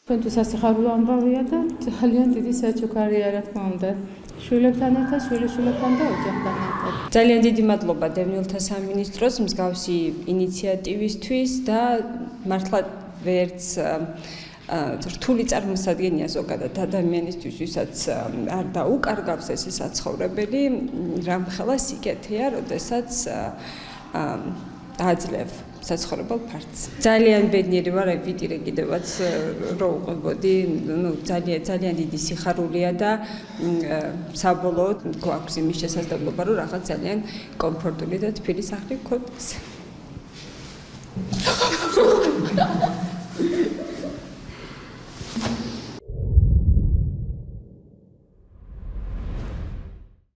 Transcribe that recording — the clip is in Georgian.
ჩვენთვის სასიხარულო ამბავია და ძალიან დიდი საჩუქარია რა თქმა უნდა. შვილებთან ერთად, შვილიშვილებთან და ოჯახთან ერთად. ძალიან დიდი მადლობა დევნილთა სამინისტროს მსგავსი ინიციატივისთვის და მართლა ვერც რთული წარმოსადგენია ზოგადად ადამიანისთვის, ვისაც არ დაუკარგავს ეს საცხოვრებელი, რამხელა სიკეთეა, როდესაც აძლევ საცხოვრებელ ფართს. ძალიან ბედნიერი ვარ, ვიტირე კიდევაც რო უყვებოდი, ძალიან დიდი სიხარულია და საბოლოოდ გვაქვს იმის შესაძლებლობა, რომ რაღაც ძალიან კომფორტული და თბილი სახლი გქონდეს.